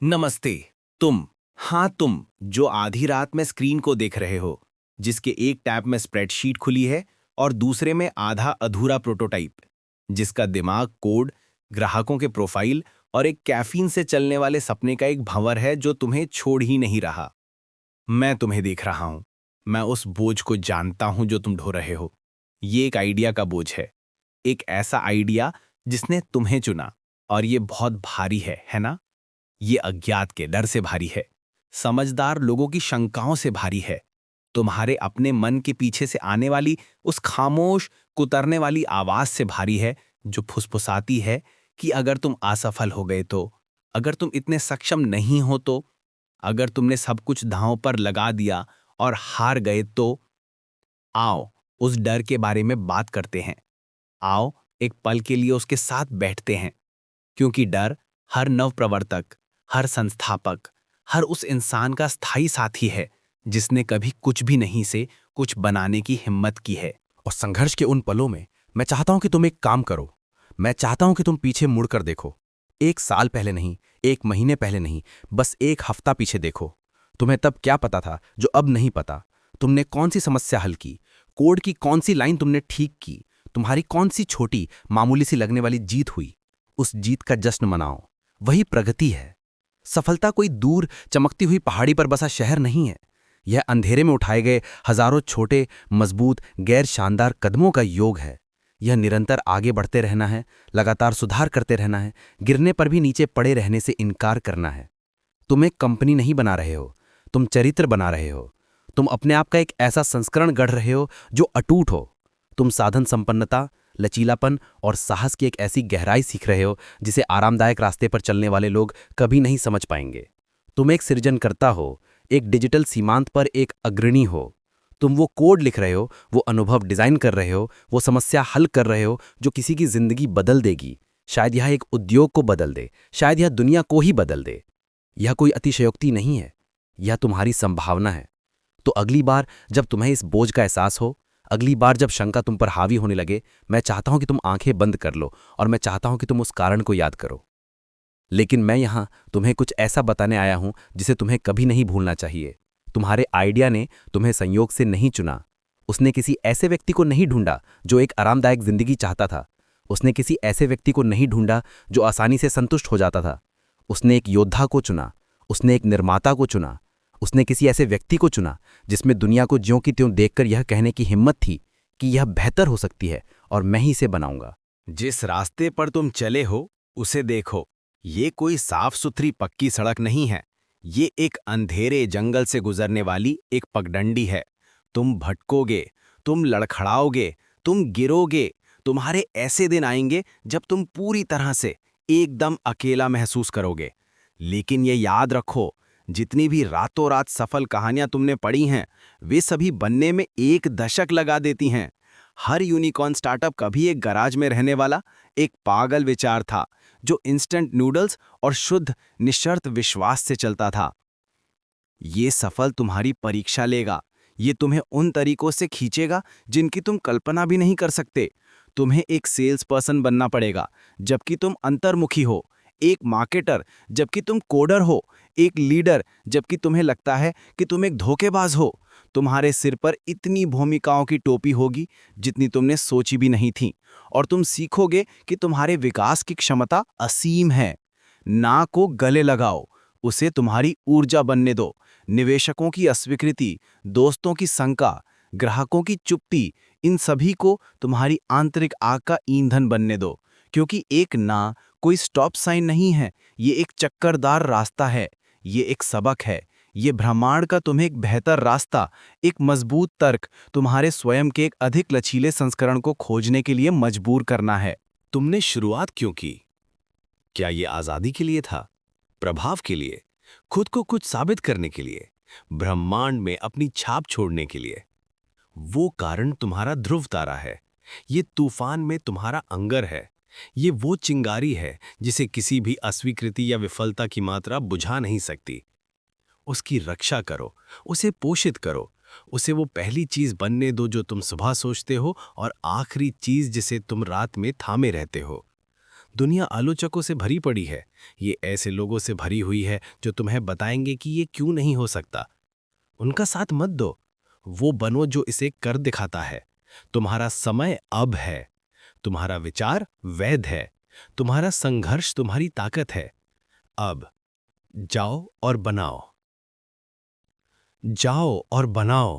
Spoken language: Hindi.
नमस्ते। तुम, हाँ तुम जो आधी रात में स्क्रीन को देख रहे हो, जिसके एक टैब में स्प्रेडशीट खुली है और दूसरे में आधा अधूरा प्रोटोटाइप, जिसका दिमाग कोड, ग्राहकों के प्रोफाइल और एक कैफीन से चलने वाले सपने का एक भंवर है जो तुम्हें छोड़ ही नहीं रहा। मैं तुम्हें देख रहा हूं। मैं उस बोझ को जानता हूं जो तुम ढो रहे हो। ये एक आइडिया का बोझ है। एक ऐसा आइडिया जिसने तुम्हें चुना, और ये बहुत भारी है ना? ये अज्ञात के डर से भारी है, समझदार लोगों की शंकाओं से भारी है, तुम्हारे अपने मन के पीछे से आने वाली उस खामोश, कुतरने वाली आवाज से भारी है, जो फुसफुसाती है कि अगर तुम असफल हो गए तो, अगर तुम इतने सक्षम नहीं हो तो, अगर तुमने सब कुछ दांव पर लगा दिया और हार गए तो। आओ उस डर के बारे में बात करते हैं। आओ एक पल के लिए उसके साथ बैठते हैं, क्योंकि डर हर नवप्रवर्तक, हर संस्थापक, हर उस इंसान का स्थायी साथी है जिसने कभी कुछ भी नहीं से कुछ बनाने की हिम्मत की है। और संघर्ष के उन पलों में मैं चाहता हूं कि तुम एक काम करो। मैं चाहता हूं कि तुम पीछे मुड़कर देखो। 1 साल पहले नहीं, 1 महीने पहले नहीं, बस 1 हफ्ता पीछे देखो। तुम्हें तब क्या पता था जो अब नहीं पता? तुमने कौन सी समस्या हल की? कोड की कौन सी लाइन तुमने ठीक की? तुम्हारी कौन सी छोटी, मामूली सी लगने वाली जीत हुई? उस जीत का जश्न मनाओ। वही प्रगति है। सफलता कोई दूर चमकती हुई पहाड़ी पर बसा शहर नहीं है। यह अंधेरे में उठाए गए हजारों छोटे, मजबूत, गैर शानदार कदमों का योग है। यह निरंतर आगे बढ़ते रहना है, लगातार सुधार करते रहना है, गिरने पर भी नीचे पड़े रहने से इनकार करना है। तुम एक कंपनी नहीं बना रहे हो, तुम चरित्र बना रहे हो। तुम अपने आप का एक ऐसा संस्करण गढ़ रहे हो जो अटूट हो। तुम साधन संपन्नता, लचीलापन और साहस की एक ऐसी गहराई सीख रहे हो जिसे आरामदायक रास्ते पर चलने वाले लोग कभी नहीं समझ पाएंगे। तुम एक सृजनकर्ता हो, एक डिजिटल सीमांत पर एक अग्रणी हो। तुम वो कोड लिख रहे हो, वो अनुभव डिजाइन कर रहे हो, वो समस्या हल कर रहे हो जो किसी की जिंदगी बदल देगी। शायद यह एक उद्योग को बदल दे, शायद यह दुनिया को ही बदल दे। यह कोई अतिशयोक्ति नहीं है, यह तुम्हारी संभावना है। तो अगली बार जब तुम्हें इस बोझ का एहसास हो, अगली बार जब शंका तुम पर हावी होने लगे, मैं चाहता हूं कि तुम आंखें बंद कर लो और मैं चाहता हूं कि तुम उस कारण को याद करो। लेकिन मैं यहां तुम्हें कुछ ऐसा बताने आया हूं जिसे तुम्हें कभी नहीं भूलना चाहिए। तुम्हारे आइडिया ने तुम्हें संयोग से नहीं चुना। उसने किसी ऐसे व्यक्ति को नहीं ढूंढा जो एक आरामदायक जिंदगी चाहता था। उसने किसी ऐसे व्यक्ति को नहीं ढूंढा जो आसानी से संतुष्ट हो जाता था। उसने एक योद्धा को चुना। उसने एक निर्माता को चुना। उसने किसी ऐसे व्यक्ति को चुना जिसमें दुनिया को ज्यों की त्यों देखकर यह कहने की हिम्मत थी कि यह बेहतर हो सकती है और मैं ही इसे बनाऊंगा। जिस रास्ते पर तुम चले हो, उसे देखो। ये कोई साफ सुथरी पक्की सड़क नहीं है। ये एक अंधेरे जंगल से गुजरने वाली एक पगडंडी है। तुम भटकोगे, तुम लड़खड़ाओगे, तुम गिरोगे। तुम्हारे ऐसे दिन आएंगे जब तुम पूरी तरह से एकदम अकेला महसूस करोगे। लेकिन ये याद रखो, जितनी भी रातों रात सफल कहानियां तुमने पढ़ी हैं, वे सभी बनने में 1 दशक लगा देती हैं। हर यूनिकॉर्न स्टार्टअप कभी एक गराज में रहने वाला एक पागल विचार था, जो इंस्टेंट नूडल्स और शुद्ध निशर्त विश्वास से चलता था। ये सफल तुम्हारी परीक्षा लेगा। ये तुम्हें उन तरीकों से खींचेगा जिनकी तुम कल्पना भी नहीं कर सकते। तुम्हें एक सेल्स पर्सन बनना पड़ेगा जबकि तुम अंतर्मुखी हो, एक मार्केटर जबकि तुम कोडर हो, एक लीडर जबकि तुम्हें लगता है कि तुम एक धोखेबाज हो। तुम्हारे सिर पर इतनी भूमिकाओं की टोपी होगी जितनी तुमने सोची भी नहीं थी, और तुम सीखोगे कि तुम्हारे विकास की क्षमता असीम है। ना को गले लगाओ, उसे तुम्हारी ऊर्जा बनने दो। निवेशकों की अस्वीकृति, दोस्तों की शंका, ग्राहकों की चुप्पी, इन सभी को तुम्हारी आंतरिक आग का ईंधन बनने दो। क्योंकि एक ना कोई स्टॉप साइन नहीं है, ये एक चक्करदार रास्ता है। ये एक सबक है। ये ब्रह्मांड का तुम्हें एक बेहतर रास्ता, एक मजबूत तर्क, तुम्हारे स्वयं के एक अधिक लचीले संस्करण को खोजने के लिए मजबूर करना है। तुमने शुरुआत क्यों की? क्या ये आजादी के लिए था? प्रभाव के लिए? खुद को कुछ साबित करने के लिए? ब्रह्मांड में अपनी छाप छोड़ने के लिए? वो कारण तुम्हारा ध्रुव तारा है। ये तूफान में तुम्हारा अंगर है। ये वो चिंगारी है जिसे किसी भी अस्वीकृति या विफलता की मात्रा बुझा नहीं सकती। उसकी रक्षा करो, उसे पोषित करो, उसे वो पहली चीज बनने दो जो तुम सुबह सोचते हो और आखिरी चीज जिसे तुम रात में थामे रहते हो। दुनिया आलोचकों से भरी पड़ी है। ये ऐसे लोगों से भरी हुई है जो तुम्हें बताएंगे कि ये क्यों नहीं हो सकता। उनका साथ मत दो, वो बनो जो इसे कर दिखाता है। तुम्हारा समय अब है, तुम्हारा विचार वैध है, तुम्हारा संघर्ष तुम्हारी ताकत है। अब जाओ और बनाओ, जाओ और बनाओ।